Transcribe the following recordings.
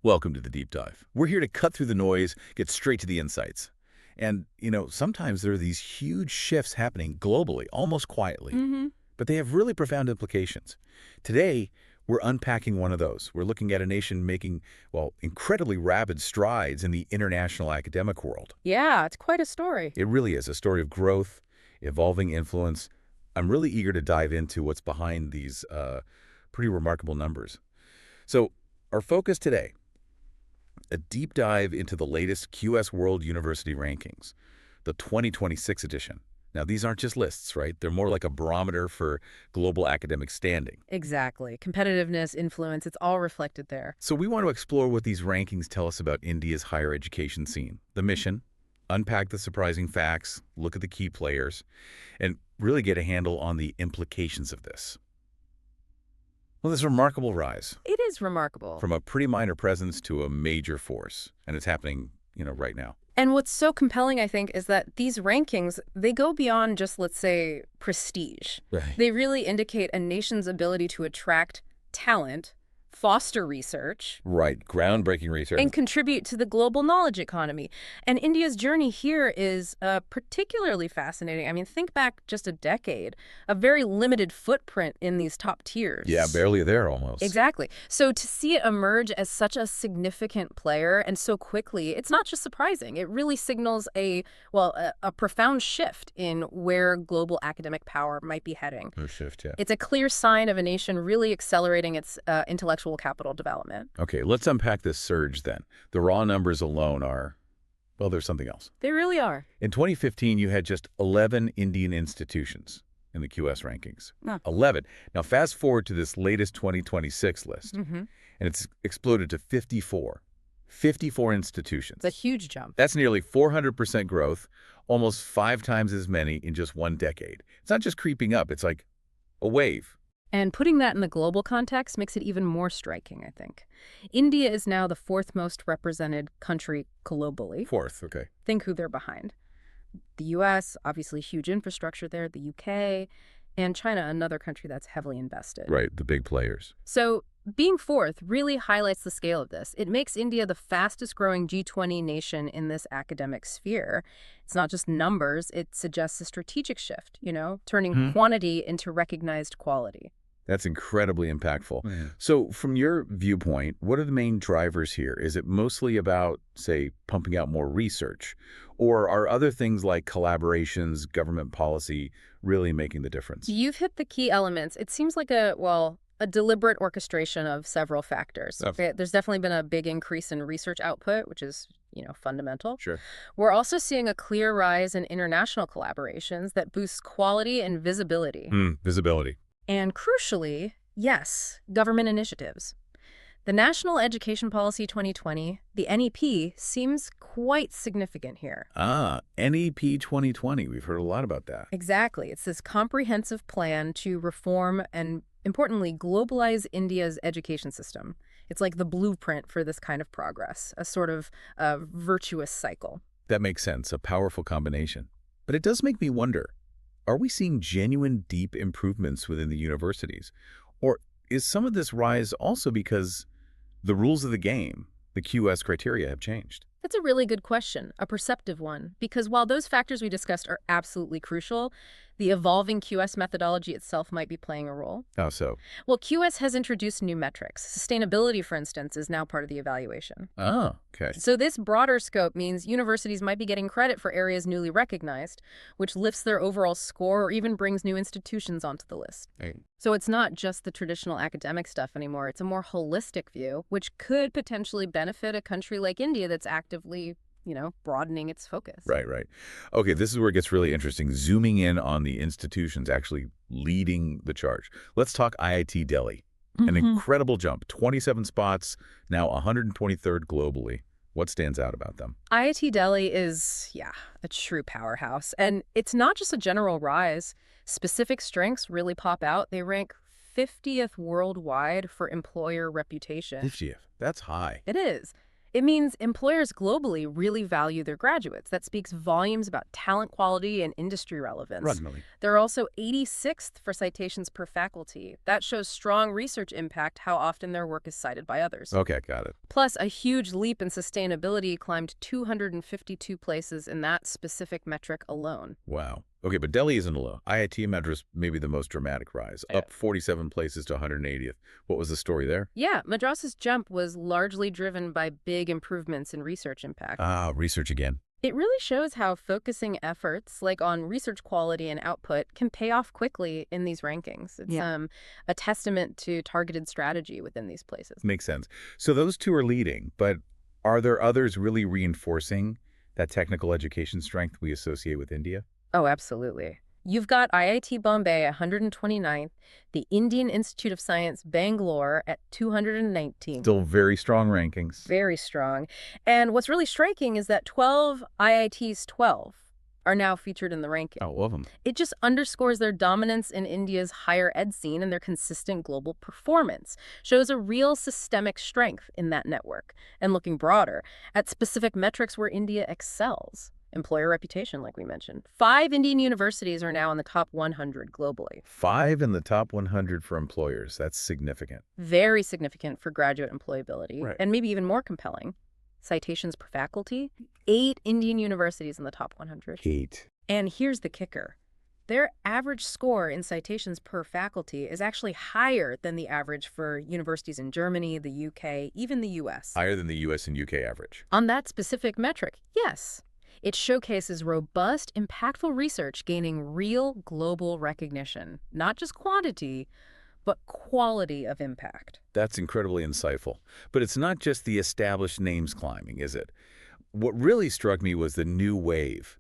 Welcome to the Deep Dive. We're here to cut through the noise, get straight to the insights. And, sometimes there are these huge shifts happening globally, almost quietly, hmm but they have really profound implications. Today, we're unpacking one of those. We're looking at a nation making, well, incredibly rapid strides in the international academic world. Yeah, it's quite a story. It really is a story of growth, evolving influence. I'm really eager to dive into what's behind these pretty remarkable numbers. So, our focus today, a deep dive into the latest QS World University Rankings, the 2026 edition. Now, these aren't just lists, right? They're more like a barometer for global academic standing. Exactly. Competitiveness, influence, it's all reflected there. So we want to explore what these rankings tell us about India's higher education scene, the mission, unpack the surprising facts, look at the key players, and really get a handle on the implications of this. Well, this remarkable rise It is remarkable. from a pretty minor presence to a major force, and it's happening, right now. And what's so compelling, I think, is that these rankings, they go beyond just, let's say, prestige. Right. They really indicate a nation's ability to attract talent, foster research, Right, groundbreaking research. and contribute to the global knowledge economy. And India's journey here is particularly fascinating. I mean, think back just a decade, a very limited footprint in these top tiers. Yeah, barely there almost. Exactly. So to see it emerge as such a significant player and so quickly, it's not just surprising. It really signals a profound shift in where global academic power might be heading. No shift, yeah. It's a clear sign of a nation really accelerating its intellectual capital development. Okay, let's unpack this surge then. The raw numbers alone are, well, there's something else. They really are. In 2015, you had just 11 Indian institutions in the QS rankings. Huh. 11. Now, fast forward to this latest 2026 list, Mm-hmm. and it's exploded to 54. 54 institutions. It's a huge jump. That's nearly 400% growth, almost 5 times as many in just one decade. It's not just creeping up, it's like a wave. And putting that in the global context makes it even more striking, I think. India is now the fourth most represented country globally. Fourth, okay. Think who they're behind. The US, obviously huge infrastructure there, the UK, and China, another country that's heavily invested. Right, the big players. So being fourth really highlights the scale of this. It makes India the fastest growing G20 nation in this academic sphere. It's not just numbers, it suggests a strategic shift, turning quantity into recognized quality. That's incredibly impactful. So from your viewpoint, what are the main drivers here? Is it mostly about, say, pumping out more research? Or are other things like collaborations, government policy really making the difference? You've hit the key elements. It seems like a deliberate orchestration of several factors. Okay. There's definitely been a big increase in research output, which is, fundamental. Sure. We're also seeing a clear rise in international collaborations that boosts quality and visibility. Visibility. And crucially, yes, government initiatives. The National Education Policy 2020, the NEP, seems quite significant here. NEP 2020. We've heard a lot about that. Exactly. It's this comprehensive plan to reform and, importantly, globalize India's education system. It's like the blueprint for this kind of progress, a sort of virtuous cycle. That makes sense, a powerful combination. But it does make me wonder, are we seeing genuine deep improvements within the universities? Or is some of this rise also because the rules of the game, the QS criteria, have changed? That's a really good question, a perceptive one, because while those factors we discussed are absolutely crucial, the evolving QS methodology itself might be playing a role. How so? Well, QS has introduced new metrics. Sustainability, for instance, is now part of the evaluation. Oh, okay. So this broader scope means universities might be getting credit for areas newly recognized, which lifts their overall score or even brings new institutions onto the list. Right. So it's not just the traditional academic stuff anymore. It's a more holistic view, which could potentially benefit a country like India that's actively, broadening its focus. Right. Okay, this is where it gets really interesting, zooming in on the institutions actually leading the charge. Let's talk IIT Delhi. An incredible jump, 27 spots, now 123rd globally. What stands out about them? IIT Delhi is, a true powerhouse. And it's not just a general rise. Specific strengths really pop out. They rank 50th worldwide for employer reputation. 50th. That's high. It is. It means employers globally really value their graduates. That speaks volumes about talent quality and industry relevance. Rugmally. They're also 86th for citations per faculty. That shows strong research impact how often their work is cited by others. Okay, got it. Plus, a huge leap in sustainability climbed 252 places in that specific metric alone. Wow. Okay, but Delhi isn't low. IIT Madras may be the most dramatic rise, Yeah. up 47 places to 180th. What was the story there? Yeah, Madras's jump was largely driven by big improvements in research impact. Ah, research again. It really shows how focusing efforts, like on research quality and output, can pay off quickly in these rankings. It's Yeah. a testament to targeted strategy within these places. Makes sense. So those two are leading, but are there others really reinforcing that technical education strength we associate with India? Oh, absolutely. You've got IIT Bombay at 129th, the Indian Institute of Science Bangalore at 219th. Still very strong rankings. Very strong. And what's really striking is that 12 IIT's 12 are now featured in the ranking. Oh, love them. It just underscores their dominance in India's higher ed scene, and their consistent global performance shows a real systemic strength in that network. And looking broader, at specific metrics where India excels. Employer reputation, like we mentioned. 5 Indian universities are now in the top 100 globally. 5 in the top 100 for employers. That's significant. Very significant for graduate employability. Right. And maybe even more compelling. Citations per faculty. 8 Indian universities in the top 100. 8. And here's the kicker. Their average score in citations per faculty is actually higher than the average for universities in Germany, the UK, even the US. Higher than the US and UK average. On that specific metric, yes. It showcases robust, impactful research gaining real global recognition. Not just quantity, but quality of impact. That's incredibly insightful. But it's not just the established names climbing, is it? What really struck me was the new wave.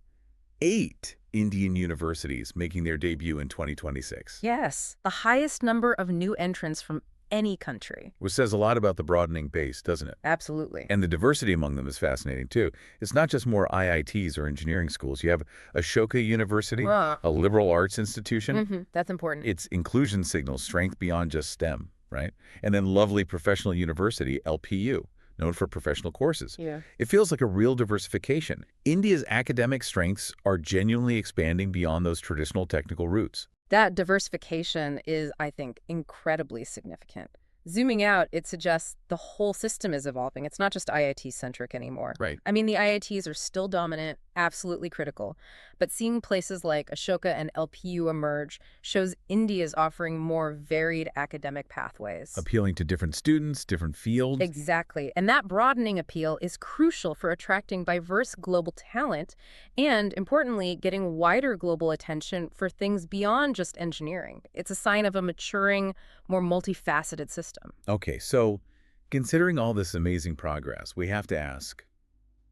8 Indian universities making their debut in 2026. Yes, the highest number of new entrants from any country. Which says a lot about the broadening base, doesn't it? Absolutely. And the diversity among them is fascinating, too. It's not just more IITs or engineering schools. You have Ashoka University, a liberal arts institution. That's important. Its inclusion signals strength beyond just STEM, right? And then lovely professional university, LPU, known for professional courses. Yeah. It feels like a real diversification. India's academic strengths are genuinely expanding beyond those traditional technical roots. That diversification is, I think, incredibly significant. Zooming out, it suggests the whole system is evolving. It's not just IIT-centric anymore. Right. I mean, the IITs are still dominant, absolutely critical. But seeing places like Ashoka and LPU emerge shows India's offering more varied academic pathways. Appealing to different students, different fields. Exactly. And that broadening appeal is crucial for attracting diverse global talent and, importantly, getting wider global attention for things beyond just engineering. It's a sign of a maturing, more multifaceted system. Okay, so considering all this amazing progress, we have to ask,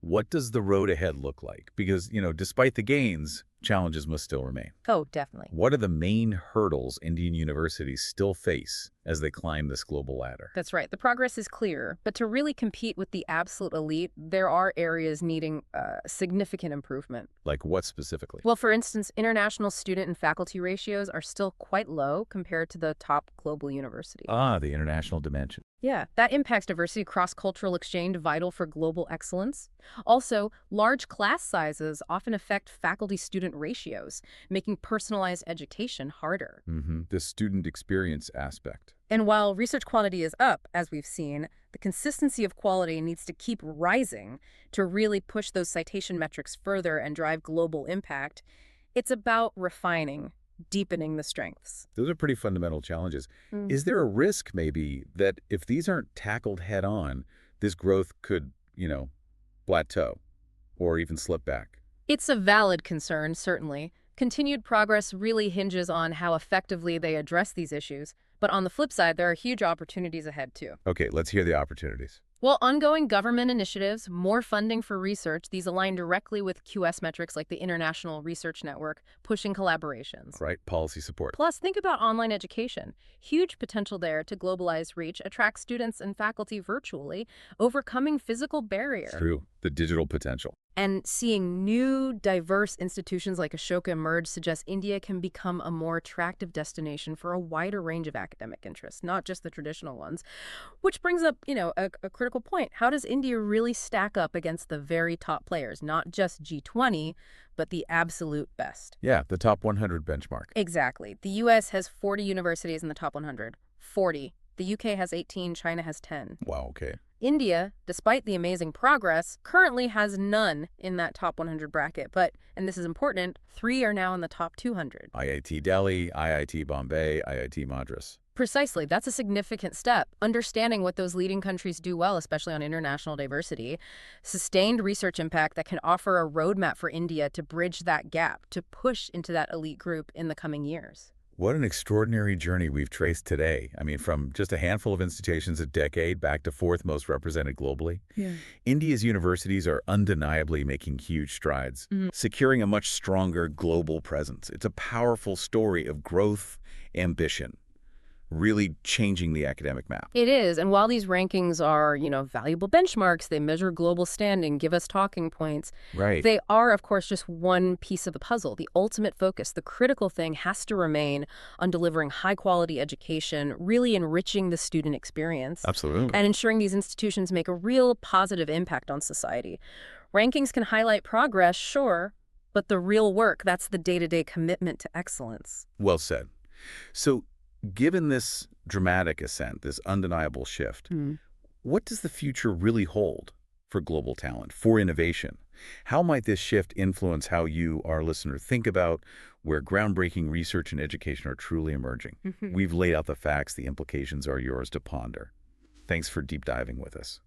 what does the road ahead look like? Because, despite the gains, challenges must still remain. Oh, definitely. What are the main hurdles Indian universities still face as they climb this global ladder? That's right. The progress is clear, but to really compete with the absolute elite, there are areas needing significant improvement. Like what specifically? Well, for instance, international student and faculty ratios are still quite low compared to the top global universities. The international dimension. Yeah, that impacts diversity, cross-cultural exchange, vital for global excellence. Also, large class sizes often affect faculty-student ratios, making personalized education harder. The student experience aspect. And while research quality is up, as we've seen, the consistency of quality needs to keep rising to really push those citation metrics further and drive global impact. It's about refining, deepening the strengths. Those are pretty fundamental challenges. Is there a risk, maybe, that if these aren't tackled head-on, this growth could, plateau or even slip back? It's a valid concern, certainly. Continued progress really hinges on how effectively they address these issues. But on the flip side, there are huge opportunities ahead, too. Okay, let's hear the opportunities. Well, ongoing government initiatives, more funding for research, these align directly with QS metrics like the International Research Network, pushing collaborations. Right, policy support. Plus, think about online education. Huge potential there to globalize reach, attract students and faculty virtually, overcoming physical barriers. True, the digital potential. And seeing new, diverse institutions like Ashoka emerge suggests India can become a more attractive destination for a wider range of academic interests, not just the traditional ones. Which brings up, a critical point. How does India really stack up against the very top players, not just G20, but the absolute best? Yeah, the top 100 benchmark. Exactly. The U.S. has 40 universities in the top 100. 40. The U.K. has 18, China has 10. Wow, okay. India, despite the amazing progress, currently has none in that top 100 bracket. But, and this is important, 3 are now in the top 200. IIT Delhi, IIT Bombay, IIT Madras. Precisely. That's a significant step. Understanding what those leading countries do well, especially on international diversity, sustained research impact that can offer a roadmap for India to bridge that gap, to push into that elite group in the coming years. What an extraordinary journey we've traced today. I mean, from just a handful of institutions a decade back to fourth most represented globally. Yeah. India's universities are undeniably making huge strides, securing a much stronger global presence. It's a powerful story of growth, ambition, really changing the academic map. It is. And while these rankings are, valuable benchmarks, they measure global standing, give us talking points. Right. They are, of course, just one piece of the puzzle. The ultimate focus, the critical thing has to remain on delivering high-quality education, really enriching the student experience. Absolutely. And ensuring these institutions make a real positive impact on society. Rankings can highlight progress, sure, but the real work, that's the day-to-day commitment to excellence. Well said. So, given this dramatic ascent, this undeniable shift, what does the future really hold for global talent, for innovation? How might this shift influence how you, our listener, think about where groundbreaking research and education are truly emerging? We've laid out the facts. The implications are yours to ponder. Thanks for deep diving with us.